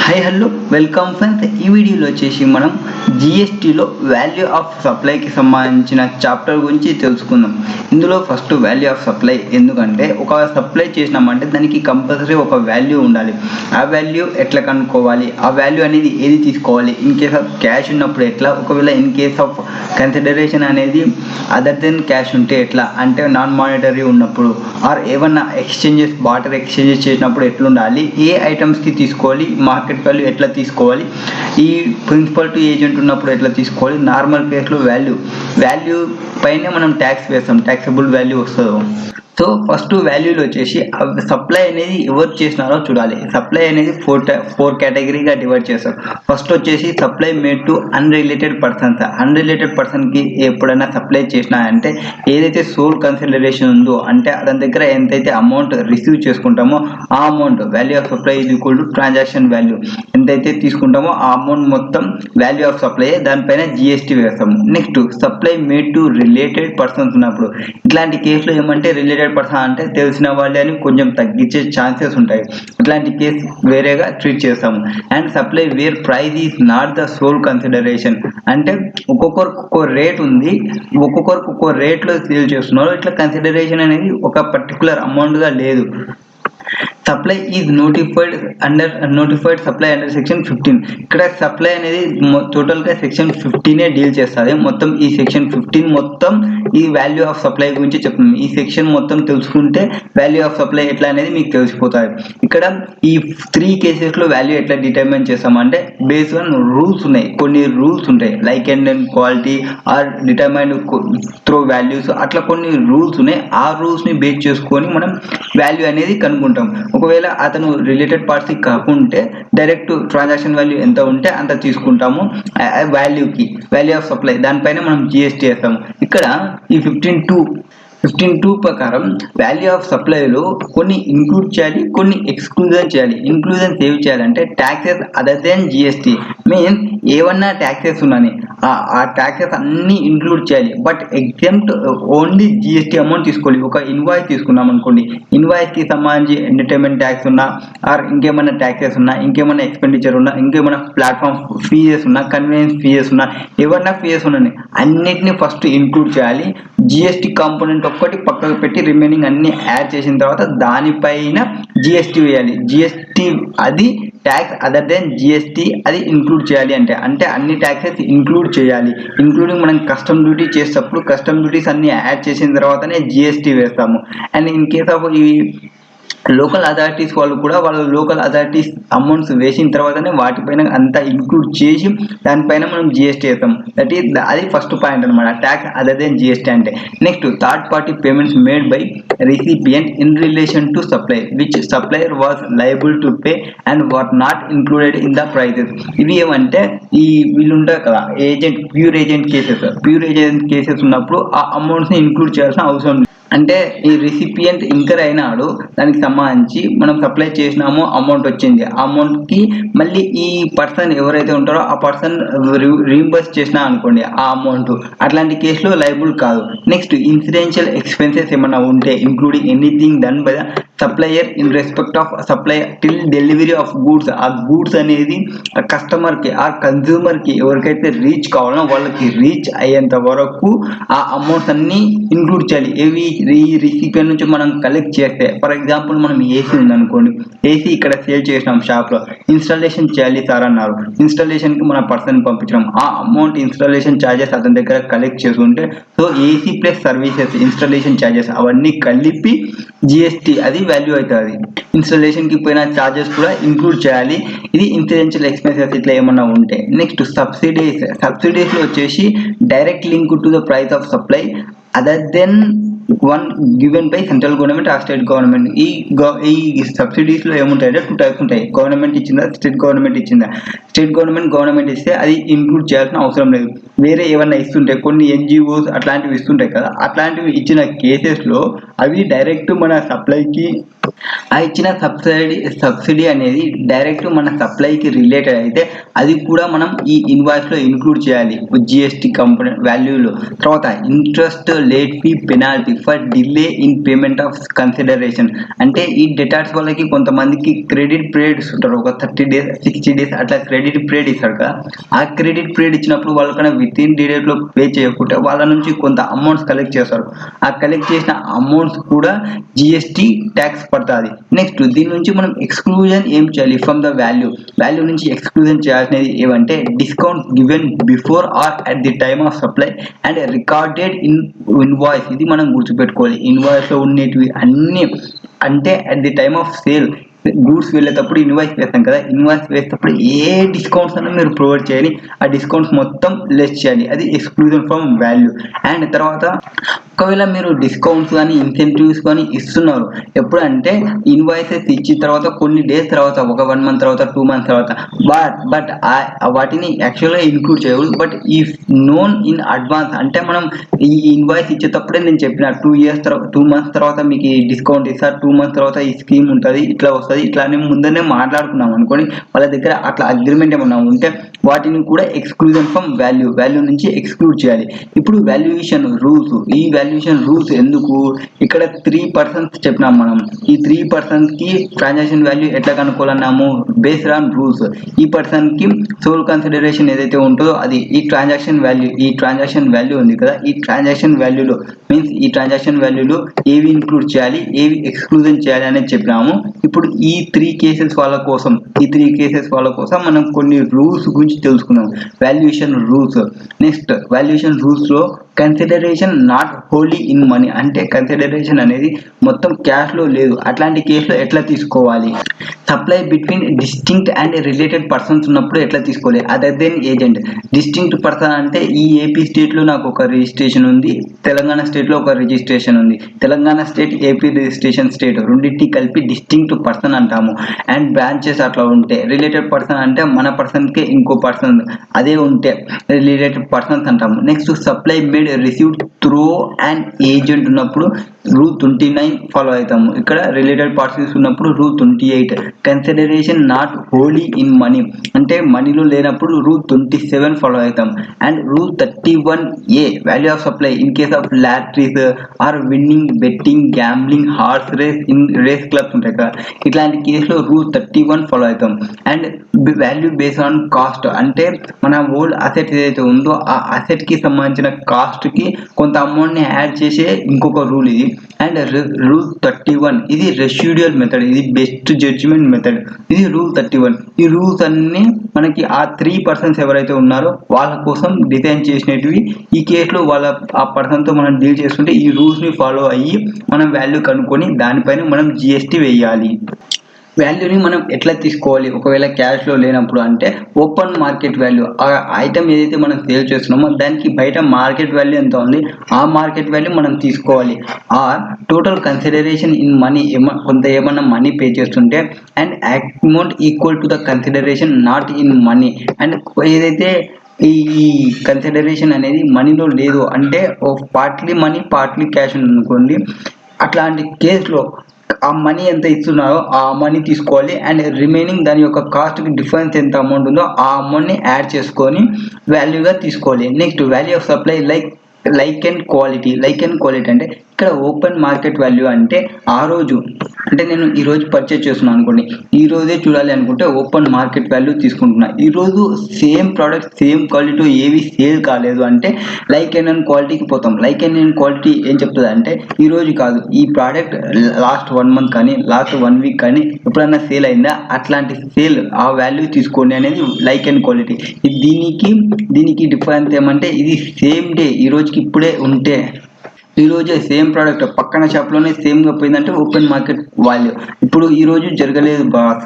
Hi hello welcome friends. ఈ వీడియోలో వచ్చేసి మనం జిఎస్టీలో వాల్యూ ఆఫ్ సప్లైకి సంబంధించిన చాప్టర్ గురించి తెలుసుకుందాం. ఇందులో ఫస్ట్ వాల్యూ ఆఫ్ సప్లై, ఎందుకంటే ఒక సప్లై చేసినామంటే దానికి కంపల్సరీ ఒక వాల్యూ ఉండాలి. ఆ వాల్యూ ఎట్లా కనుక్కోవాలి, ఆ వాల్యూ అనేది ఏది తీసుకోవాలి, ఇన్ కేస్ ఆఫ్ క్యాష్ ఉన్నప్పుడు ఎట్లా, ఒకవేళ ఇన్ కేస్ ఆఫ్ కన్సిడరేషన్ అనేది అదర్ దెన్ క్యాష్ ఉంటే ఎట్లా, అంటే నాన్ మానిటరీ ఉన్నప్పుడు ఆర్ ఏమన్నా ఎక్స్చేంజెస్ బార్టర్ ఎక్స్చేంజెస్ చేసినప్పుడు ఎట్లుండాలి, ఏ ఐటమ్స్కి తీసుకోవాలి, మార్కెట్ వాల్యూ ఎట్లా తీసుకోవాలి, ఈ ప్రిన్సిపల్ టు ఏజెంట్ ఉన్నప్పుడు ఎట్లా తీసుకోవాలి, నార్మల్ కేసులో వాల్యూ పైన మనం ట్యాక్స్ వేస్తాం, ట్యాక్సబుల్ వాల్యూ వస్తుంది. సో ఫస్ట్ వాల్యూలో వచ్చేసి సప్లై అనేది ఎవరు చేసినారో చూడాలి. సప్లై అనేది ఫోర్ కేటగిరీగా డివైడ్ చేస్తారు. ఫస్ట్ వచ్చేసి supply made to unrelated persons. Unrelated పర్సన్కి ఎప్పుడైనా సప్లై చేసినా అంటే ఏదైతే సోల్ కన్సిడరేషన్ ఉందో, అంటే అతని దగ్గర ఎంతైతే అమౌంట్ రిసీవ్ చేసుకుంటామో ఆ amount value of supply is equal to transaction value. ఎంతైతే తీసుకుంటామో ఆ అమౌంట్ మొత్తం వాల్యూ ఆఫ్ సప్లై, దానిపైన జిఎస్టీ వేస్తాము. Next supply made to related persons ఉన్నప్పుడు, ఇట్లాంటి కేసులో ఏమంటే రిలేటెడ్ పర్సన్ అంటే తెలిసిన వాళ్ళే అని కొంచెం తగ్గించే ఛాన్సెస్ ఉంటాయి. ఇట్లాంటి కేసు వేరేగా ట్రీట్ చేస్తాము. And supply where price is not the sole consideration, అంటే ఒక్కొక్కరికి ఒక్కో రేట్ ఉంది, ఒక్కొక్కరికి ఒక్కో రేట్లో సేల్ చేస్తున్నారు. ఇట్లా కన్సిడరేషన్ అనేది ఒక పర్టికులర్ అమౌంట్గా లేదు. Supply is notified supply under section 15. ఇక్కడ సప్లై అనేది టోటల్గా సెక్షన్ 15 డీల్ చేస్తుంది. మొత్తం ఈ సెక్షన్ 15 మొత్తం ఈ వాల్యూ ఆఫ్ సప్లై గురించి చెప్తుంది. ఈ సెక్షన్ మొత్తం తెలుసుకుంటే వాల్యూ ఆఫ్ సప్లై ఎట్లా అనేది మీకు తెలిసిపోతుంది. ఇక్కడ ఈ 3 కేసెస్లో వాల్యూ ఎట్లా డిటర్మైన్ చేస్తామంటే బేస్డ్ ఆన్ రూల్స్ ఉన్నాయి. కొన్ని రూల్స్ ఉంటాయి, like and quality are determined through values, అట్లా కొన్ని రూల్స్ ఉన్నాయి. ఆ రూల్స్ని బేస్ చేసుకొని మనం వాల్యూ అనేది కనుక్కుంటాం. ఒకవేళ అతను రిలేటెడ్ పార్ట్స్కి కాకుంటే డైరెక్ట్ ట్రాన్సాక్షన్ వాల్యూ ఎంత ఉంటే అంత తీసుకుంటాము. వాల్యూ ఆఫ్ సప్లై దానిపైన మనం జిఎస్టీ వేస్తాము. ఇక్కడ ఈ 15(2) ప్రకారం వాల్యూ ఆఫ్ సప్లైలో కొన్ని ఇంక్లూడ్ చేయాలి, కొన్ని ఎక్స్క్లూజన్ చేయాలి. ఇన్క్లూజన్స్ ఏవి చేయాలంటే taxes other than GST, means ఏమన్నా ట్యాక్సెస్ ఉన్నాయని ఆ ట్యాక్సెస్ అన్నీ ఇంక్లూడ్ చేయాలి. But exempt only GST amount తీసుకోవాలి. ఒక ఇన్వాయిస్ తీసుకున్నాం అనుకోండి, ఇన్వాయిస్కి సంబంధించి ఎంటర్టైన్మెంట్ ట్యాక్స్ ఉన్నా ఆర్ ఇంకేమైనా ట్యాక్సెస్ ఉన్నా, ఇంకేమైనా ఎక్స్పెండిచర్ ఉన్నా, ఇంకేమైనా ప్లాట్ఫామ్ ఫీజెస్ ఉన్నా, కన్వీనియన్స్ ఫీజెస్ ఉన్నా, ఏమన్నా ఫీజెస్ ఉన్నాయి అన్నిటిని ఫస్ట్ ఇంక్లూడ్ చేయాలి. జిఎస్టీ కాంపోనెంట్ ఒక్కటి పక్కకు పెట్టి రిమైనింగ్ అన్ని యాడ్ చేసిన తర్వాత దానిపైన జిఎస్టీ వేయాలి. జిఎస్టీ అది ట్యాక్స్ అదర్ దెన్ జిఎస్టీ అది ఇంక్లూడ్ చేయాలి. అంటే అన్ని ట్యాక్సెస్ ఇంక్లూడ్ చేయాలి. ఇంక్లూడింగ్ మనం కస్టమ్ డ్యూటీ చేసేటప్పుడు కస్టమ్ డ్యూటీస్ అన్ని యాడ్ చేసిన తర్వాతనే జిఎస్టీ వేస్తాము. అండ్ ఇన్ కేస్ ఆఫ్ ఈ లోకల్ అథారిటీస్ వాళ్ళు కూడా వాళ్ళ లోకల్ అథారిటీస్ అమౌంట్స్ వేసిన తర్వాతనే వాటిపైన అంతా ఇంక్లూడ్ చేసి దానిపైన మనం జిఎస్టీ వేస్తాం. అది ఫస్ట్ పాయింట్ అనమాట, ట్యాక్స్ అదర్ దెన్ జిఎస్టీ అంటే. Next third party payments made by recipient in relation to supply which supplier was liable to pay and were not included in the prices. ఇవి ఏమంటే ఈ వీళ్ళు ఉంటారు కదా ప్యూర్ ఏజెంట్ కేసెస్ ఉన్నప్పుడు ఆ అమౌంట్స్ని include చేయాల్సిన అవసరం లేదు. అంటే ఈ రిసిపియంట్ ఇంకర్ అయినాడు, దానికి సంబంధించి మనం సప్లై చేసినామో అమౌంట్ వచ్చింది, ఆ అమౌంట్కి మళ్ళీ ఈ పర్సన్ ఎవరైతే ఉంటారో ఆ పర్సన్ రీంబర్స్ చేసినా అనుకోండి ఆ అమౌంట్, అట్లాంటి కేసులో లైబుల్ కాదు. నెక్స్ట్ ఇన్సిడెన్షియల్ ఎక్స్పెన్సెస్ ఏమన్నా ఉంటే including anything done by the supplier in respect of supply till delivery of goods. ఆ గూడ్స్ అనేది కస్టమర్కి ఆ కన్జ్యూమర్కి ఎవరికైతే రీచ్ కావాలో వాళ్ళకి రీచ్ అయ్యేంత వరకు ఆ అమౌంట్స్ అన్నీ ఇంక్లూడ్ చేయాలి. ఏవి ఈ రిసిపియంట్ నుంచి మనం కలెక్ట్ చేస్తే, ఫర్ ఎగ్జాంపుల్ మనం ఏసీ ఉందనుకోండి, ఏసీ ఇక్కడ సేల్ చేసినాం షాప్లో, ఇన్స్టాలేషన్ చేయాలి సార్ అన్నారు, ఇన్స్టాలేషన్కి మన పర్సన్ పంపించడం, ఆ అమౌంట్ ఇన్స్టాలేషన్ ఛార్జెస్ అతని దగ్గర కలెక్ట్ చేసుకుంటే, so AC plus services installation charges అవన్నీ కలిపి జిఎస్టీ అది వాల్యూ అవుతుంది. ఇన్స్టాలేషన్కి పోయిన ఛార్జెస్ కూడా ఇంక్లూడ్ చేయాలి. ఇది ఇన్సిడెన్షియల్ ఎక్స్పెన్సెస్ ఇట్లా ఏమన్నా ఉంటే. నెక్స్ట్ సబ్సిడీస్లో వచ్చేసి direct link to the price of supply other than one given by central government or state government. ఈ సబ్సిడీస్లో ఏముంటాయంటే 2 టైప్స్ ఉంటాయి. గవర్నమెంట్ ఇచ్చిందా, స్టేట్ గవర్నమెంట్ ఇచ్చిందా. స్టేట్ గవర్నమెంట్ ఇస్తే అది ఇంక్లూడ్ చేయాల్సిన అవసరం లేదు. వేరే ఏమన్నా ఇస్తుంటాయి, కొన్ని ఎన్జిఓస్ అట్లాంటివి ఇస్తుంటాయి కదా, అట్లాంటివి ఇచ్చిన కేసెస్లో అవి డైరెక్ట్ మన సప్లైకి ఆ ఇచ్చిన సబ్సిడీ అనేది డైరెక్ట్ మన సప్లైకి రిలేటెడ్ అయితే అది కూడా మనం ఈ ఇన్వాయిస్లో ఇంక్లూడ్ చేయాలి జిఎస్టీ కంపోనెంట్ వాల్యూలో. తర్వాత interest, late fee, penalty for delay in payment of consideration. అంటే ఈ డెటార్స్ వాళ్ళకి కొంతమందికి క్రెడిట్ పీరియడ్స్ ఉంటారు, ఒక 30 days 60 days అట్లా క్రెడిట్ పీరియడ్ ఇస్తారు కదా. ఆ క్రెడిట్ పీరియడ్ ఇచ్చినప్పుడు వాళ్ళకన్నా విత్ ఇన్ డేట్లో పే చేయకుంటే వాళ్ళ నుంచి కొంత అమౌంట్స్ కలెక్ట్ చేస్తారు. ఆ కలెక్ట్ చేసిన అమౌంట్స్ కూడా జిఎస్టీ ట్యాక్స్ పడుతుంది. నెక్స్ట్ దీని నుంచి మనం ఎక్స్క్లూజన్ ఏం చేయాలి ఫ్రమ్ ద వాల్యూ నుంచి ఎక్స్క్లూజన్ చేయాల్సినది ఏమంటే discount given before or at the time of supply and recorded in invoice. ఇది మనం గుర్తుపెట్టుకోవాలి. ఇన్వాయిస్లో ఉండేటివి అన్ని అంటే at the time of sale goods వెళ్ళేటప్పుడు ఇన్వాయిస్ వేస్తాం కదా, ఇన్వాయిస్ వేసేటప్పుడు ఏ డిస్కౌంట్స్ అన్నా మీరు ప్రొవైడ్ చేయాలి, ఆ డిస్కౌంట్స్ మొత్తం లెస్ చేయాలి, అది ఎక్స్క్లూజన్ ఫ్రమ్ వాల్యూ. అండ్ తర్వాత ఒకవేళ మీరు డిస్కౌంట్స్ కానీ ఇన్సెంటివ్స్ కానీ ఇస్తున్నారు ఎప్పుడంటే ఇన్వాయిసెస్ ఇచ్చిన తర్వాత కొన్ని డేస్ తర్వాత, ఒక 1 month తర్వాత 2 months తర్వాత, బట్ వాటిని యాక్చువల్గా ఇంక్లూడ్ చేయకూడదు. బట్ ఈ నోన్ ఇన్ అడ్వాన్స్ అంటే మనం ఈ ఇన్వాయిస్ ఇచ్చేటప్పుడే నేను చెప్పిన 2 months తర్వాత మీకు ఈ డిస్కౌంట్ ఇస్తారు, 2 months తర్వాత ఈ స్కీమ్ ఉంటుంది, ఇట్లా వస్తుంది, ఇట్లా ముందరనే మాట్లాడుకున్నాం అనుకోండి, వాళ్ళ దగ్గర అట్లా అగ్రిమెంట్ ఏమన్నా ఉంటే వాటిని కూడా ఎక్స్క్లూజన్ ఫ్రమ్ వాల్యూ నుంచి ఎక్స్క్లూడ్ చేయాలి. ఇప్పుడు వాల్యుయేషన్ రూల్స్, ఈ వాల్యుయేషన్ రూల్స్ ఎందుకు, ఇక్కడ 3% చెప్పినాం మనం. ఈ 3%కి ట్రాన్సాక్షన్ వాల్యూ ఎట్లా కనుక్కోవాలన్నాము, బేస్డ్ ఆన్ రూల్స్. ఈ పర్సన్కి సోల్ కన్సిడరేషన్ ఏదైతే ఉంటుందో అది ఈ ట్రాన్సాక్షన్ వాల్యూ ఉంది కదా, ఈ ట్రాన్సాక్షన్ వాల్యూలో మీన్స్ ఈ ట్రాన్సాక్షన్ వాల్యూలో ఏవి ఇంక్లూడ్ చేయాలి, ఏవి ఎక్స్క్లూజన్ చేయాలి అనేది చెప్పినాము. ఇప్పుడు ఈ 3 cases వాళ్ళ కోసం మనం కొన్ని రూల్స్ గురించి తెలుసుకున్నాం, వాల్యుయేషన్ రూల్స్. నెక్స్ట్ వాల్యుయేషన్ రూల్స్లో consideration not wholly in money, అంటే కన్సిడరేషన్ అనేది మొత్తం క్యాష్లో లేదు, అట్లాంటి కేసులో ఎట్లా తీసుకోవాలి. Supply between distinct and related persons ఉన్నప్పుడు ఎట్లా తీసుకోవాలి, other than agent. Distinct person అంటే ఈ ఏపీ స్టేట్లో నాకు ఒక రిజిస్ట్రేషన్ ఉంది, తెలంగాణ స్టేట్లో ఒక రిజిస్ట్రేషన్ ఉంది, Telangana state AP registration state రెండింటిని కలిపి డిస్టింక్ట్ పర్సన్ అంటాము. అండ్ బ్రాంచెస్ అట్లా ఉంటే రిలేటెడ్ పర్సన్ అంటే మన పర్సన్కే ఇంకో పర్సన్ అదే ఉంటే రిలేటెడ్ పర్సన్స్ అంటాము. Next supply made received through and agent ఉన్నప్పుడు రూల్ 29 ఫాలో అవుతాము. ఇక్కడ రిలేటెడ్ పార్టీస్ ఉన్నప్పుడు rule 28. Consideration not wholly in money అంటే మనీలో లేనప్పుడు రూల్ 27 ఫాలో అవుతాం. And rule 31A value of supply in case of lotteries or winning, betting, gambling, horse race, in race clubs ఉంటాయి కదా, ఇట్లాంటి కేసులో రూల్ 31 ఫాలో అవుతాం. And value based on cost అంటే మన ఓల్డ్ అసెట్ ఏదైతే ఉందో ఆ అసెట్కి సంబంధించిన కాస్ట్కి కొంత అమౌంట్ని యాడ్ చేసే ఇంకొక రూల్ ఇది. అండ్ రూల్ 31 ఇది రెసిడ్యూయల్ మెథడ్, ఇది బెస్ట్ జడ్జిమెంట్ మెథడ్, ఇది రూల్ 31. ఈ రూల్స్ అన్నీ మనకి ఆ 3% ఎవరైతే ఉన్నారో వాళ్ళ కోసం డిజైన్ చేసినవి. ఈ కేసులో ఆ పర్సన్తో మనం డీల్ చేసుకుంటే ఈ రూల్స్ని ఫాలో అయ్యి మనం వాల్యూ కనుక్కొని దానిపైన మనం జిఎస్టీ వేయాలి. వాల్యూని మనం ఎట్లా తీసుకోవాలి ఒకవేళ క్యాష్లో లేనప్పుడు అంటే ఓపెన్ మార్కెట్ వాల్యూ, ఆ ఐటమ్ ఏదైతే మనం సేల్ చేస్తున్నామో దానికి బయట మార్కెట్ వాల్యూ ఎంత ఉంది ఆ మార్కెట్ వాల్యూ మనం తీసుకోవాలి. Or total consideration in money, కొంత ఏమన్నా మనీ పే చేస్తుంటే and amount equal to the consideration not in money. And ఏదైతే ఈ కన్సిడరేషన్ అనేది మనీలో లేదు అంటే పార్ట్లీ మనీ పార్ట్లీ క్యాష్ అనుకోండి, అట్లాంటి కేసులో ఆ మనీ ఎంత ఇస్తున్నారో ఆ మనీ తీసుకోవాలి. అండ్ రిమైనింగ్ దాని యొక్క కాస్ట్కి డిఫరెన్స్ ఎంత అమౌంట్ ఉందో ఆ అమౌంట్ని యాడ్ చేసుకొని వాల్యూగా తీసుకోవాలి. Next value of supply like and quality అంటే ఇక్కడ ఓపెన్ మార్కెట్ వాల్యూ అంటే ఆ రోజు అంటే నేను ఈరోజు పర్చేజ్ చేస్తున్నాను అనుకోండి, ఈ రోజే చూడాలి అనుకుంటే ఓపెన్ మార్కెట్ వాల్యూ తీసుకుంటున్నా. ఈరోజు సేమ్ ప్రోడక్ట్ సేమ్ క్వాలిటీ ఏవి సేల్ కాలేదు అంటే లైక్ అండ్ క్వాలిటీకి పోతాం. లైక్ అండ్ క్వాలిటీ ఏం చెప్తుంది అంటే ఈరోజు కాదు, ఈ ప్రోడక్ట్ లాస్ట్ 1 month కానీ లాస్ట్ 1 week కానీ ఎప్పుడైనా సేల్ అయిందా, అట్లాంటి సేల్ ఆ వాల్యూ తీసుకోండి అనేది లైక్ అండ్ క్వాలిటీ. దీనికి డిఫరెన్స్ ఏమంటే ఇది సేమ్ డే ఈ రోజుకి ఇప్పుడే ఉంటే ఈ రోజే సేమ్ ప్రోడక్ట్ పక్కన షాప్లోనే సేమ్గా పోయిందంటే ఓపెన్ మార్కెట్ వాల్యూ. ఇప్పుడు ఈ రోజు జరగలేదు బాస్,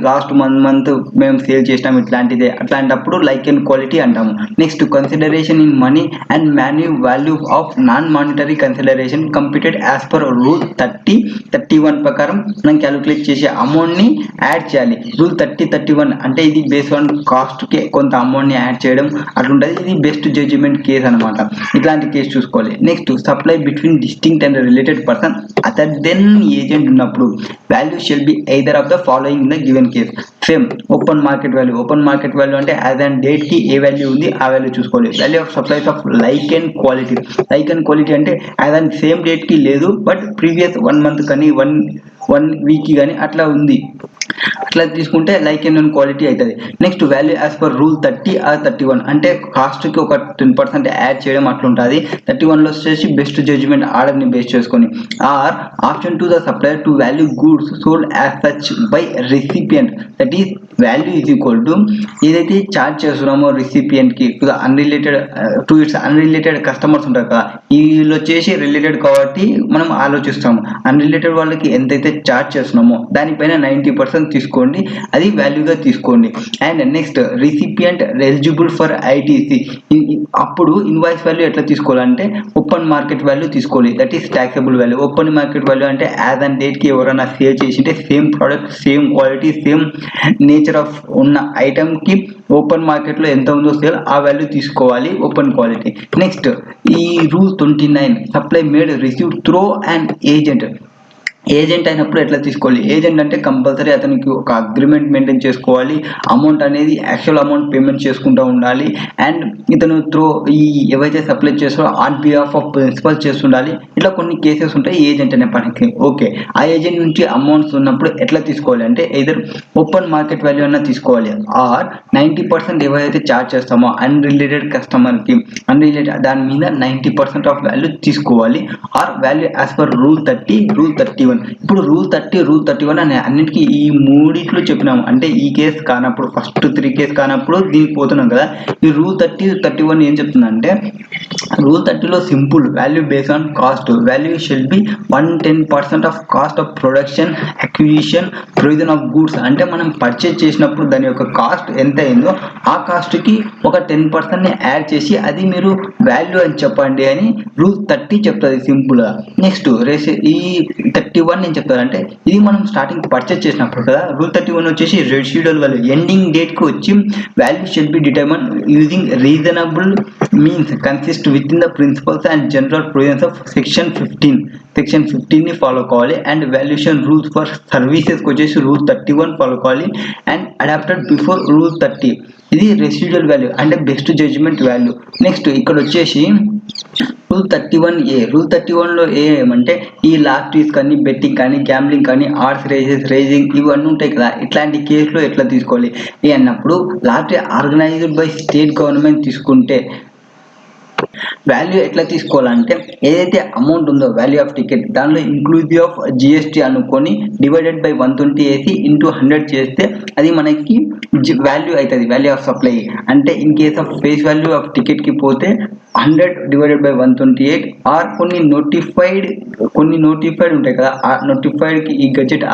లాస్ట్ మంత్ మేము సేల్ చేసినాం ఇట్లాంటిదే, అట్లాంటప్పుడు లైక్ అండ్ క్వాలిటీ అంటాము. Next consideration in money and money value of non monetary consideration computed as per rule 30-31 ప్రకారం మనం క్యాలిక్యులేట్ చేసే అమౌంట్ని యాడ్ చేయాలి. రూల్ 30-31 అంటే ఇది బేస్డ్ ఆన్ కాస్ట్కి కొంత అమౌంట్ని యాడ్ చేయడం అట్లుంటుంది. ఇది బెస్ట్ జడ్జిమెంట్ కేస్ అనమాట. ఇట్లాంటి కేసు చూసుకోవాలి. Next supply between distinct and related person other than agent ఉన్నప్పుడు value shall be either of the following in the given case. Same open market value. Open market value అంటే as and డేట్కి ఏ value ఉంది ఆ value చూసుకోవాలి. Value of supplies of like and quality. Like and quality అంటే as and same డేట్కి లేదు, but previous 1 month కానీ 1 week కానీ అట్లా ఉంది, అట్లా తీసుకుంటే లైక్ అండ్ క్వాలిటీ అవుతుంది. Next value as per rule 30 or 31 అంటే కాస్ట్కి ఒక 10% యాడ్ చేయడం అట్లుంటుంది. 31లో వచ్చేసి బెస్ట్ జడ్జిమెంట్ ఆర్డర్ని బేస్ చేసుకొని. Or option to the supplier to value goods sold as such by recipient, that is value is equal to ఏదైతే ఛార్జ్ చేస్తున్నామో రిసిపియంట్కి టు ద అన్రిలేటెడ్ కస్టమర్స్ ఉంటారు కదా, వీళ్ళు వచ్చేసి రిలేటెడ్ కాబట్టి మనం ఆలోచిస్తాము. అన్రిలేటెడ్ వాళ్ళకి ఎంతైతే ఛార్జ్ చేస్తున్నామో దానిపైన 90% తీసుకోండి, అది వాల్యూగా తీసుకోండి. And next recipient eligible for ITC, అప్పుడు ఇన్వాయిస్ వాల్యూ ఎట్లా తీసుకోవాలంటే ఓపెన్ మార్కెట్ వాల్యూ తీసుకోవాలి, that is taxable value. Open market value అంటే యాజ్ అండ్ డేట్కి ఎవరైనా సేల్ చేసింటే same product, same quality, same nature of ఉన్న ఐటమ్కి ఓపెన్ మార్కెట్లో ఎంత ఉందో సేల్ ఆ వాల్యూ తీసుకోవాలి, ఓపెన్ క్వాలిటీ. నెక్స్ట్ ఈ rule 29 supply made receive throw and agent. Agent అయినప్పుడు ఎట్లా తీసుకోవాలి? ఏజెంట్ అంటే కంపల్సరీ అతనికి ఒక అగ్రిమెంట్ మెయింటైన్ చేసుకోవాలి, అమౌంట్ అనేది యాక్చువల్ అమౌంట్ పేమెంట్ చేసుకుంటూ ఉండాలి. అండ్ ఇతను ఈ ఏవైతే సప్లై చేస్తారో ఆన్ బిహాఫ్ ఆఫ్ ప్రిన్సిపల్ చేస్తుండాలి. ఇట్లా కొన్ని కేసెస్ ఉంటాయి ఏజెంట్ అనే పనికి. ఓకే, ఆ ఏజెంట్ నుంచి అమౌంట్స్ ఉన్నప్పుడు ఎట్లా తీసుకోవాలి అంటే either ఓపెన్ మార్కెట్ వాల్యూ అన్నా తీసుకోవాలి, ఆర్ 90% ఏవైతే ఛార్జ్ చేస్తామో అన్రిలేటెడ్ కస్టమర్కి దాని మీద 90% ఆఫ్ వాల్యూ తీసుకోవాలి, or value as per rule 30, rule 31. ఇప్పుడు రూల్ 30, రూల్ 31 అనే అన్నిటికీ ఈ మూడిట్లో చెప్పినాము. అంటే ఈ కేసు కానప్పుడు, ఫస్ట్ 3 కేసు కానప్పుడు దీనికి పోతున్నాం కదా. ఈ రూల్ 30, 31 ఏం చెప్తుందంటే రూల్ 30లో simple value based on cost. Value shall be 110% of cost of production, acquisition, provision of goods. అంటే మనం పర్చేజ్ చేసినప్పుడు దాని యొక్క కాస్ట్ ఎంత అయిందో ఆ కాస్ట్కి ఒక 10%ని యాడ్ చేసి అది మీరు వాల్యూ అని చెప్పండి అని రూల్ 30 చెప్తుంది సింపుల్గా. నెక్స్ట్ ఈ 31 ఏం చెప్తారంటే ఇది మనం స్టార్టింగ్ పర్చేజ్ చేసినప్పుడు కదా. రూల్ 31 వచ్చేసి రెసిడ్యూయల్ వాల్యూ ఎండింగ్ డేట్కి వచ్చి value shall be determined using reasonable means consist with in the principles and general provisions of section 15ని ఫాలో కావాలి. అండ్ వాల్యుయేషన్ రూల్స్ ఫర్ సర్వీసెస్కి వచ్చేసి రూల్ 31 ఫాలో కావాలి. అండ్ అడాప్టెడ్ బిఫోర్ రూల్ 30, ఇది residual value అంటే best judgement value. Next ఇక్కడ వచ్చేసి rule 31A. Rule 31లో ఏమంటే ఈ లాటరీస్ కానీ, బెట్టింగ్ కానీ, గ్యాంబ్లింగ్ కానీ, హార్స్ రేసింగ్ ఇవన్నీ ఉంటాయి కదా. ఇట్లాంటి కేసులో ఎట్లా తీసుకోవాలి అన్నప్పుడు lottery organised by state government తీసుకుంటే వాల్యూ ఎట్లా తీసుకోవాలంటే ఏదైతే అమౌంట్ ఉందో వాల్యూ ఆఫ్ టికెట్ దానిలో ఇంక్లూజివ్ ఆఫ్ జిఎస్టీ అనుకొని డివైడెడ్ బై 120 వేసి ఇంటూ 100 చేస్తే అది మనకి వాల్యూ అవుతుంది, వాల్యూ ఆఫ్ సప్లై. అంటే in case of face value of టికెట్కి పోతే 100 డివైడెడ్ బై 128, ఆర్ కొన్ని నోటిఫైడ్ ఉంటాయి కదా. ఆ నోటిఫైడ్కి ఈ గజెట్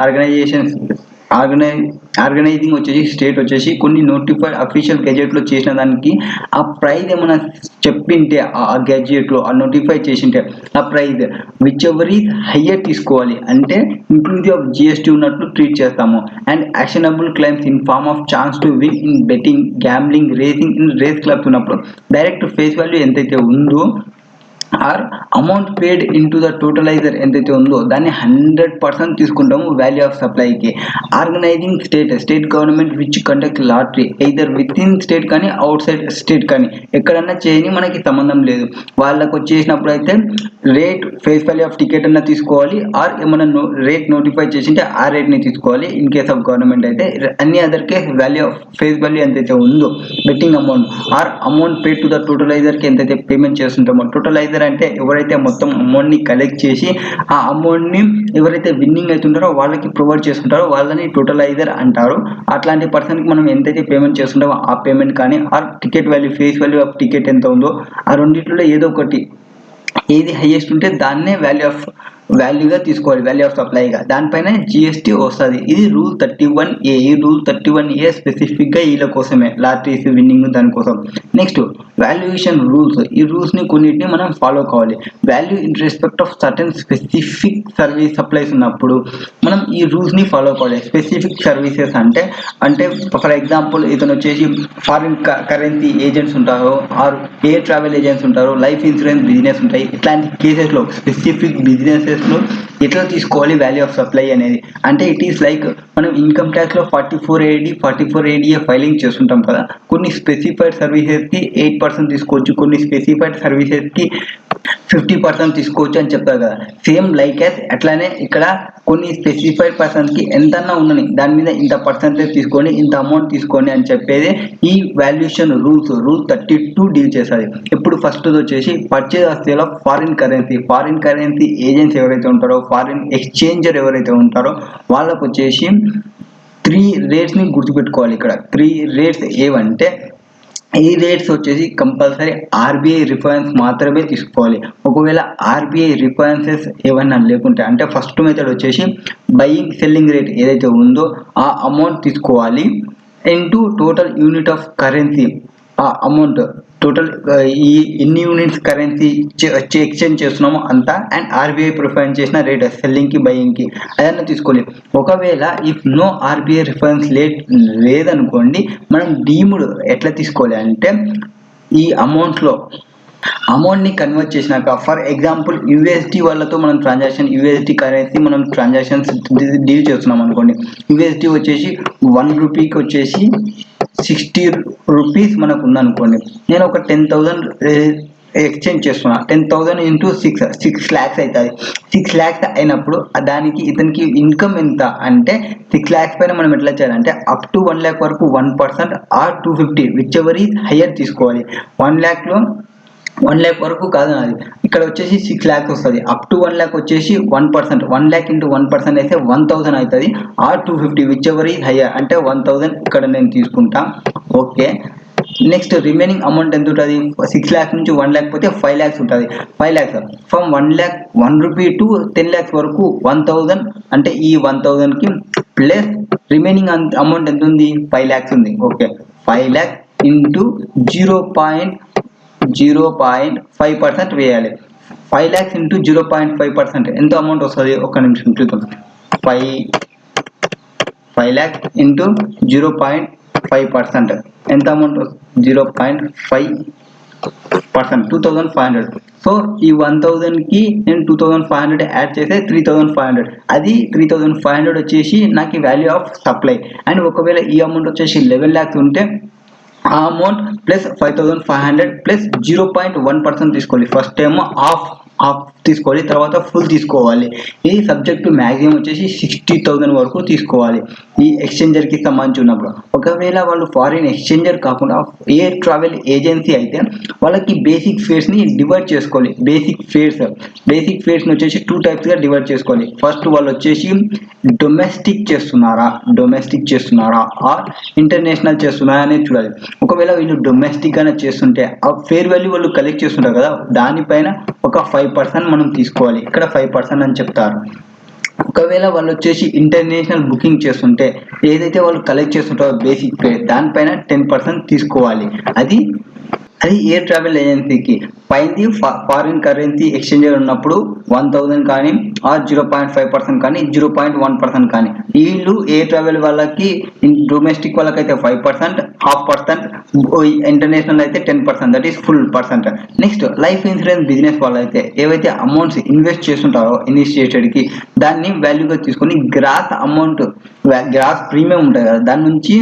ఆర్గనైజింగ్ వచ్చేసి స్టేట్ వచ్చేసి కొన్ని నోటిఫైడ్ అఫీషియల్ గెజెట్లో చేసిన దానికి ఆ ప్రైజ్ ఏమైనా చెప్పింటే ఆ గెజెట్లో ఆ నోటిఫై చేసింటే ఆ prize whichever is higher తీసుకోవాలి. అంటే ఇంక్లూజివ్ ఆఫ్ జిఎస్టీ ఉన్నట్లు ట్రీట్ చేస్తాము. And actionable claims in form of chance to win in betting, gambling, racing in race clubs ఉన్నప్పుడు డైరెక్ట్ ఫేస్ వాల్యూ ఎంతైతే ఉందో or amount paid in to the totaliser ఎంతైతే ఉందో దాన్ని 100% తీసుకుంటాము వాల్యూ ఆఫ్ సప్లైకి. Organising state government which conduct lottery either within state కానీ outside state కానీ ఎక్కడన్నా చేయని మనకి సంబంధం లేదు. వాళ్ళకు వచ్చేసినప్పుడు అయితే rate face value of ticket అన్నా తీసుకోవాలి, ఆర్ ఏమైనా రేట్ నోటిఫై చేసింటే ఆ రేట్ని తీసుకోవాలి. ఇన్ కేస్ ఆఫ్ గవర్నమెంట్ అయితే అన్ని other case value of face value ఎంతైతే ఉందో betting amount or amount paid to the టోటలైజర్కి ఎంతైతే పేమెంట్ చేస్తుంటామో. టోటలైజర్ అంటే ఎవరైతే మొత్తం అమౌంట్ని కలెక్ట్ చేసి ఆ అమౌంట్ని ఎవరైతే విన్నింగ్ అవుతుంటారో వాళ్ళకి ప్రొవైడ్ చేసుకుంటారో వాళ్ళని టోటలైజర్ అంటారు. అట్లాంటి పర్సన్కి మనం ఎంతైతే పేమెంట్ చేస్తుంటామో ఆ పేమెంట్ కానీ or ticket value face value of ticket ఎంత ఉందో ఆ రెండిట్లో ఏదో ఒకటి ఏది హైయెస్ట్ ఉంటే దాన్నే వాల్యూగా తీసుకోవాలి, వాల్యూ ఆఫ్ సప్లైగా. దానిపైన జిఎస్టీ వస్తుంది. ఇది రూల్ 31A. ఈ రూల్ 31A స్పెసిఫిక్గా వీళ్ళ కోసమే, లాటరీస్ విన్నింగ్ దానికోసం. Next valuation rules. ఈ రూల్స్ని కొన్నిటిని మనం ఫాలో కావాలి. Value in respect of certain specific service supplies ఉన్నప్పుడు మనం ఈ రూల్స్ని ఫాలో కావాలి. స్పెసిఫిక్ సర్వీసెస్ అంటే ఫర్ ఎగ్జాంపుల్ ఇతను వచ్చేసి ఫారిన్ కరెన్సీ ఏజెంట్స్ ఉంటారు, ఆర్ ఎయిర్ ట్రావెల్ ఏజెంట్స్ ఉంటారు, లైఫ్ ఇన్సూరెన్స్ బిజినెస్ ఉంటాయి. ఇట్లాంటి కేసెస్లో స్పెసిఫిక్ బిజినెసెస్లో ఎట్లా తీసుకోవాలి వాల్యూ ఆఫ్ సప్లై అనేది. అంటే ఇట్ ఈస్ లైక్ మనం ఇన్కమ్ ట్యాక్స్లో 44AD ఫైలింగ్ చేస్తుంటాం కదా, కొన్ని స్పెసిఫైడ్ సర్వీసెస్కి 8% తీసుకోవచ్చు, కొన్ని స్పెసిఫైడ్ సర్వీసెస్కి 50% తీసుకోవచ్చు అని చెప్తారు కదా. సేమ్ లైక్ యాజ్ అట్లానే ఇక్కడ కొన్ని స్పెసిఫైడ్ పర్సన్స్కి ఎంతన్నా ఉండని దాని మీద ఇంత పర్సెంటేజ్ తీసుకోండి, ఇంత అమౌంట్ తీసుకోండి అని చెప్పేది ఈ వాల్యుయేషన్ రూల్ 32 డీల్ చేస్తుంది. ఇప్పుడు ఫస్ట్ వచ్చేసి purchase of sale of foreign currency agents ఎవరైతే ఉంటారో, ఫారిన్ ఎక్స్చేంజర్ ఎవరైతే ఉంటారో వాళ్ళకు వచ్చేసి 3 రేట్స్ని గుర్తుపెట్టుకోవాలి. ఇక్కడ 3 రేట్స్ ఏవంటే, ఈ రేట్స్ వచ్చేసి కంపల్సరీ ఆర్బీఐ రిఫరెన్స్ మాత్రమే తీసుకోవాలి. ఒకవేళ ఆర్బీఐ రిఫరెన్సెస్ ఏమన్నా లేకుంటే, అంటే ఫస్ట్ మెథడ్ వచ్చేసి బయింగ్ సెల్లింగ్ రేట్ ఏదైతే ఉందో ఆ అమౌంట్ తీసుకోవాలి into total unit of currency. ఆ అమౌంట్ టోటల్ ఈ ఎన్ని యూనిట్స్ కరెన్సీ ఎక్స్చేంజ్ చేస్తున్నామో అంతా, అండ్ ఆర్బీఐ ప్రిఫరెన్స్ చేసిన రేట్ సెల్లింగ్కి బయింగ్కి అదన్నా తీసుకోవాలి. ఒకవేళ ఇఫ్ నో ఆర్బీఐ రిఫరెన్స్ లేదనుకోండి, మనం డీమ్డ్ ఎట్లా తీసుకోవాలి అంటే, ఈ అమౌంట్ని కన్వర్ట్ చేసినాక, ఫర్ ఎగ్జాంపుల్ యూఎస్డి వాళ్ళతో మనం యూఎస్డి కరెన్సీ మనం ట్రాన్సాక్షన్స్ డీల్ చేస్తున్నాం అనుకోండి. యూఎస్డి వచ్చేసి 1 రూపీకి వచ్చేసి 60 రూపీస్ మనకు ఉందనుకోండి. నేను ఒక 10,000 ఎక్స్చేంజ్ చేస్తున్నా. 10,000 ఇంటూ 6 lakhs అవుతుంది. 6 lakhs అయినప్పుడు దానికి ఇతనికి ఇన్కమ్ ఎంత అంటే 6 lakhs పైన మనం ఎట్లా చేయాలంటే అప్ టు 1 lakh వరకు 1% or 250 whichever is higher తీసుకోవాలి. 1 lakh వరకు కాదు అది, ఇక్కడ వచ్చేసి 6 lakhs వస్తుంది. అప్ టు 1 lakh వచ్చేసి 1%, 1 lakh ఇంటూ 1% అయితే 1,000 అవుతుంది, or 250 whichever is higher అంటే 1,000 ఇక్కడ నేను తీసుకుంటా. ఓకే, నెక్స్ట్ రిమైనింగ్ అమౌంట్ ఎంత ఉంటుంది? 6 lakhs నుంచి 1 lakh పోతే 5 lakhs ఉంటుంది. 5 lakhs from 1 rupee to 10 lakhs వరకు 1,000 అంటే ఈ 1,000కి ప్లస్ రిమైనింగ్ అమౌంట్ ఎంత ఉంది? 5 lakhs ఉంది. ఓకే, 5 lakhs ఇంటూ 0.5% వేయాలి. 5 lakhs ఇంటూ 0.5% ఎంత అమౌంట్ వస్తుంది? ఒక్క నిమిషం చూద్దాం. 5 lakhs ఇంటూ 0.5% ఎంత అమౌంట్? 0.5%, 2,500. సో ఈ 1,000కి నేను 2,500 యాడ్ చేస్తే 3,500. అది 3,500 వచ్చేసి నాకు వాల్యూ ఆఫ్ సప్లై. అండ్ ఒకవేళ ఈ అమౌంట్ వచ్చేసి 11 lakhs ఉంటే ఆ అమౌంట్ ప్లస్ 5,500 ప్లస్ 0.1% తీసుకోవాలి. ఫస్ట్ ఏమో హాఫ్ తీసుకోవాలి, తర్వాత ఫుల్ తీసుకోవాలి. ఈ సబ్జెక్టు మ్యాక్సిమం వచ్చేసి 60,000 వరకు తీసుకోవాలి ఈ ఎక్స్చేంజర్కి సంబంధించి ఉన్నప్పుడు. ఒకవేళ వాళ్ళు ఫారిన్ ఎక్స్చేంజర్ కాకుండా ఎయిర్ ట్రావెల్ ఏజెన్సీ అయితే వాళ్ళకి బేసిక్ ఫేర్స్ని డివైడ్ చేసుకోవాలి. బేసిక్ ఫేర్స్ని వచ్చేసి 2 typesగా డివైడ్ చేసుకోవాలి. ఫస్ట్ వాళ్ళు వచ్చేసి డొమెస్టిక్ చేస్తున్నారా ఆర్ ఇంటర్నేషనల్ చేస్తున్నారా అనేది చూడాలి. ఒకవేళ వీళ్ళు డొమెస్టిక్ గానే చేస్తుంటే ఆ ఫేర్ వాల్యూ వాళ్ళు కలెక్ట్ చేస్తుంటారు కదా, దానిపైన ఒక 5% మనం తీసుకోవాలి. ఇక్కడ 5% అని చెప్తారు. ఒకవేళ వాళ్ళు వచ్చేసి ఇంటర్నేషనల్ బుకింగ్ చేస్తుంటే ఏదైతే వాళ్ళు కలెక్ట్ చేస్తుంటారో బేసిక్ పే దానిపైన 10% తీసుకోవాలి. అది ఎయిర్ ట్రావెల్ ఏజెన్సీకి. పైంది ఫారిన్ కరెన్సీ ఎక్స్చేంజర్ ఉన్నప్పుడు 1,000 కానీ ఆర్ 0.5% కానీ 0.1% కానీ. వీళ్ళు ఎయిర్ ట్రావెల్ వాళ్ళకి డొమెస్టిక్ వాళ్ళకైతే 5%, 0.5%, ఇంటర్నేషనల్ అయితే 10%, that is full percent. Next life insurance business వాళ్ళైతే ఏవైతే అమౌంట్స్ ఇన్వెస్ట్ చేస్తుంటారో ఇనిషియేటెడ్కి దాన్ని వాల్యూగా తీసుకొని గ్రాస్ ప్రీమియం ఉంటుంది కదా, దాని నుంచి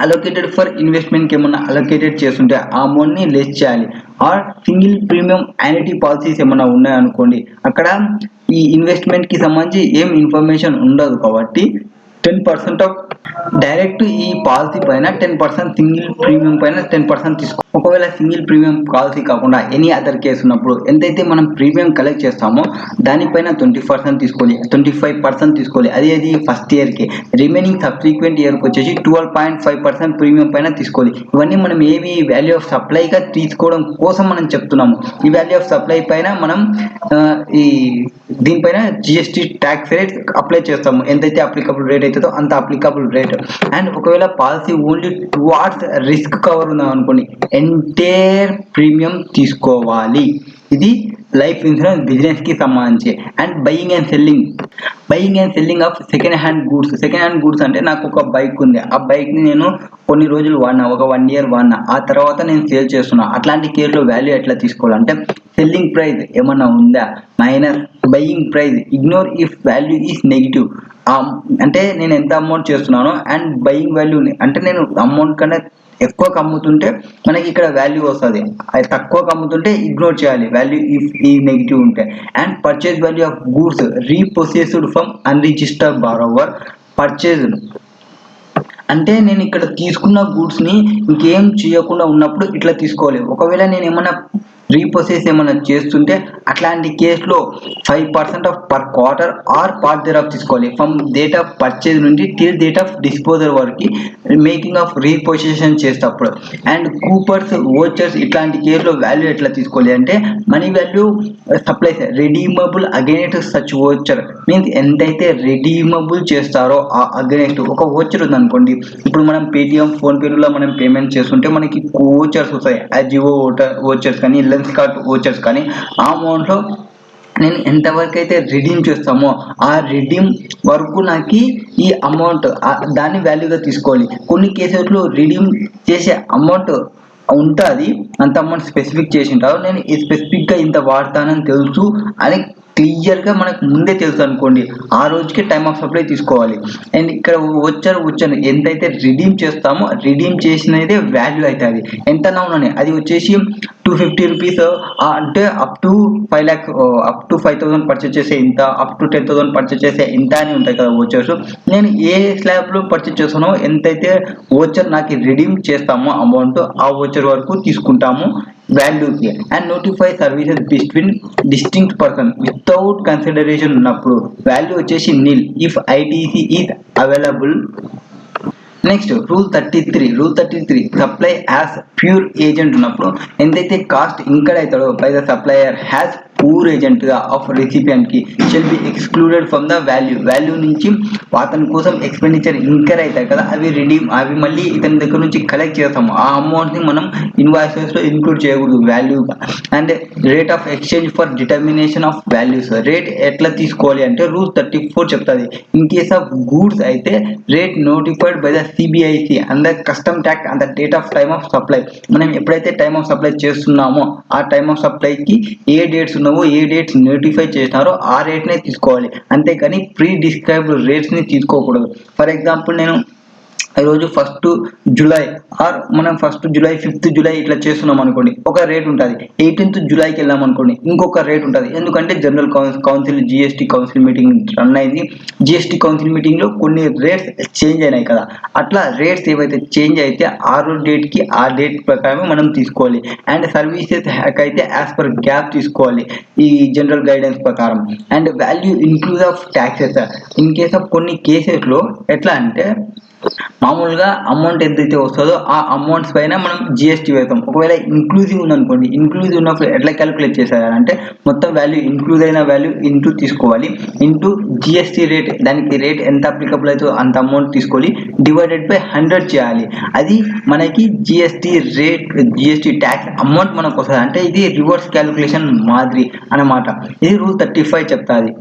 అలొకేటెడ్ ఫర్ ఇన్వెస్ట్మెంట్కి ఏమన్నా అలొకేటెడ్ చేస్తుంటే ఆ అమౌంట్ని లెస్ చేయాలి. Or single premium annuity policies ఏమన్నా ఉన్నాయనుకోండి, అక్కడ ఈ ఇన్వెస్ట్మెంట్కి సంబంధించి ఏం ఇన్ఫర్మేషన్ ఉండదు కాబట్టి 10% ఆఫ్ డైరెక్ట్ ఈ పాలసీ పైన 10% సింగిల్ ప్రీమియం పైన 10% తీసుకో. ఒకవేళ సింగిల్ ప్రీమియం పాలసీ కాకుండా ఎనీ అదర్ కేసు ఉన్నప్పుడు ఎంతైతే మనం ప్రీమియం కలెక్ట్ చేస్తామో దానిపైన 20% తీసుకోవాలి, 25% తీసుకోవాలి. అది ఫస్ట్ ఇయర్కి. రిమైనింగ్ సబ్సిక్వెంట్ ఇయర్కి వచ్చేసి 12.5% ప్రీమియం పైన తీసుకోవాలి. ఇవన్నీ మనం ఏవి వాల్యూ ఆఫ్ సప్లైగా తీసుకోవడం కోసం మనం చెప్తున్నాము. ఈ వాల్యూ ఆఫ్ సప్లై పైన మనం ఈ దీనిపైన జిఎస్టీ ట్యాక్స్ రేట్ అప్లై చేస్తాము. ఎంతైతే అప్లికబుల్ రేట్ అవుతుందో అంత అప్లికబుల్ రేట్. అండ్ ఒకవేళ policy only towards risk cover ఉందా అనుకోండి, ఎంటైర్ ప్రీమియం తీసుకోవాలి. ఇది లైఫ్ ఇన్సూరెన్స్ బిజినెస్కి సంబంధించి. And buying and selling of second hand goods అంటే నాకు ఒక బైక్ ఉంది. ఆ బైక్ని నేను కొన్ని రోజులు వాడినా, ఒక 1 year వాడినా, ఆ తర్వాత నేను సేల్ చేస్తున్నా. అట్లాంటి కేసులో వాల్యూ ఎట్లా తీసుకోవాలంటే సెల్లింగ్ ప్రైస్ ఏమన్నా ఉందా minus buying price, ignore if value is negative. అంటే నేను ఎంత అమౌంట్ చేస్తున్నానో అండ్ బయింగ్ వాల్యూ అంటే నేను అమౌంట్ కన్నా ఎక్కువకి అమ్ముతుంటే మనకి ఇక్కడ వాల్యూ వస్తుంది, అది తక్కువకి అమ్ముతుంటే ఇగ్నోర్ చేయాలి వాల్యూ ఇఫ్ ఈ నెగిటివ్ ఉంటే. And purchase value of goods repossessed from unregistered borrower. Purchased అంటే నేను ఇక్కడ తీసుకున్న గూడ్స్ని ఇంకేం చేయకుండా ఉన్నప్పుడు ఇట్లా తీసుకోవాలి. ఒకవేళ నేను ఏమన్నా రీపొసెస్ ఏమైనా చేస్తుంటే అట్లాంటి కేసులో 5% of per quarter or part thereof తీసుకోవాలి. ఫ్రమ్ డేట్ ఆఫ్ పర్చేజ్ నుండి టిల్ డేట్ ఆఫ్ డిస్పోజల్ వరకు మేకింగ్ ఆఫ్ రీపొజిషన్ చేసేటప్పుడు. అండ్ కూపర్స్, వోచర్స్ ఇట్లాంటి కేసులో వాల్యూ ఎట్లా తీసుకోవాలి అంటే money value supplies redeemable against such voucher means ఎంతైతే రెడీమబుల్ చేస్తారో ఆ అగైనెస్ట్. ఒక వోచర్ ఉందనుకోండి, ఇప్పుడు మనం పేటిఎం, ఫోన్పేలో మనం పేమెంట్ చేస్తుంటే మనకి వోచర్స్ వస్తాయి, అజియో వోచర్స్ కానీ లెన్స్కార్ట్ వోచర్స్ కానీ. ఆ అమౌంట్లో నేను ఎంతవరకు అయితే రిడీమ్ చేస్తామో ఆ రిడీమ్ వరకు నాకు ఈ అమౌంట్ దాన్ని వాల్యూగా తీసుకోవాలి. కొన్ని కేసెస్లో రిడీమ్ చేసే అమౌంట్ ఉంటుంది, అంత అమౌంట్ స్పెసిఫిక్ చేసి ఉంటారు. నేను ఈ స్పెసిఫిక్గా ఇంత వాడతానని తెలుసు అని క్లియర్గా మనకు ముందే తెలుసు అనుకోండి, ఆ రోజుకి టైమ్ ఆఫ్ సప్లై తీసుకోవాలి. అండ్ ఇక్కడ వచ్చాను ఎంతైతే రిడీమ్ చేస్తామో రిడీమ్ చేసినదే వాల్యూ అవుతుంది. ఎంత అవునని అది వచ్చేసి 250 రూపీస్ అంటే up to 5 lakhs, up to 5,000 purchase చేసే ఇంత, అప్ టు 10,000 పర్చేస్ చేసే ఇంత అని ఉంటాయి కదా వోచర్స్. నేను ఏ స్లాబ్లో పర్చేస్ చేస్తానో ఎంతైతే వోచర్ నాకు రిడీమ్ చేస్తామో అమౌంట్ ఆ వోచర్ వరకు తీసుకుంటాము వాల్యూకి. And notify services between distinct person without consideration ఉన్నప్పుడు వాల్యూ వచ్చేసి nil if ITC is available. Next rule 33 supply as pure agent ఉన్నప్పుడు ఎంతైతే కాస్ట్ ఇంకర్ అవుతాడో by the supplier has pure ఏజెంట్గా ఆఫ్ రెసిపియంట్కి shall be excluded from the value నుంచి అతని కోసం ఎక్స్పెండిచర్ ఇంకర్ అవుతాయి కదా అవి మళ్ళీ ఇతని దగ్గర నుంచి కలెక్ట్ చేస్తాము. ఆ అమౌంట్ని మనం ఇన్వాయిసెస్లో ఇంక్లూడ్ చేయకూడదు వాల్యూగా. And rate of exchange for determination of values, rate ఎట్లా తీసుకోవాలి అంటే రూల్ 34 చెప్తుంది. ఇన్ కేస్ ఆఫ్ గూడ్స్ అయితే rate notified by the CBIC and the custom tax and the date of time of supply. మనం ఎప్పుడైతే time of supply చేస్తున్నామో ఆ time of సప్లైకి ఏ డేట్స్ ఉన్నావో ఏ డేట్స్ నోటిఫై చేసినారో ఆ రేట్నే తీసుకోవాలి, అంతేకాని ప్రీ డిస్క్రైబ్డ్ రేట్స్ని తీసుకోకూడదు. ఫర్ ఎగ్జాంపుల్ నేను ఈరోజు 1st July ఆర్ మనం 1st July 5th July ఇట్లా చేస్తున్నాం అనుకోండి, ఒక రేట్ ఉంటుంది. 18th Julyకి వెళ్ళాం అనుకోండి, ఇంకొక రేట్ ఉంటుంది. ఎందుకంటే general council GST council meeting run అయింది. జిఎస్టీ కౌన్సిల్ మీటింగ్లో కొన్ని రేట్స్ చేంజ్ అయినాయి కదా, అట్లా రేట్స్ ఏవైతే చేంజ్ అయితే ఆ రోజు డేట్కి ఆ డేట్ ప్రకారం మనం తీసుకోవాలి. అండ్ సర్వీసెస్ హ్యాక్ అయితే యాజ్ పర్ గ్యాప్ తీసుకోవాలి ఈ జనరల్ గైడెన్స్ ప్రకారం. And value ఇన్క్లూజ్ of taxes in case of కొన్ని కేసెస్లో ఎట్లా అంటే మామూలుగా అమౌంట్ ఎంతైతే వస్తుందో ఆ అమౌంట్స్ పైన మనం జిఎస్టీ వేస్తాం. ఒకవేళ ఇంక్లూజివ్ ఉందనుకోండి, ఇంక్లూజివ్ ఉన్నప్పుడు ఎట్లా క్యాలిక్యులేట్ చేసేయాలంటే మొత్తం వాల్యూ ఇంక్లూజ్ అయిన వాల్యూ ఇంటూ తీసుకోవాలి, ఇంటూ జిఎస్టీ రేట్, దానికి రేట్ ఎంత అప్లికబుల్ అవుతుందో అంత అమౌంట్ తీసుకోవాలి, డివైడెడ్ బై 100 చేయాలి. అది మనకి GST rate, GST tax amount మనకు వస్తుంది. అంటే ఇది రివర్స్ క్యాలిక్యులేషన్ మాదిరి అన్నమాట. ఇది రూల్ 35 చెప్తాది.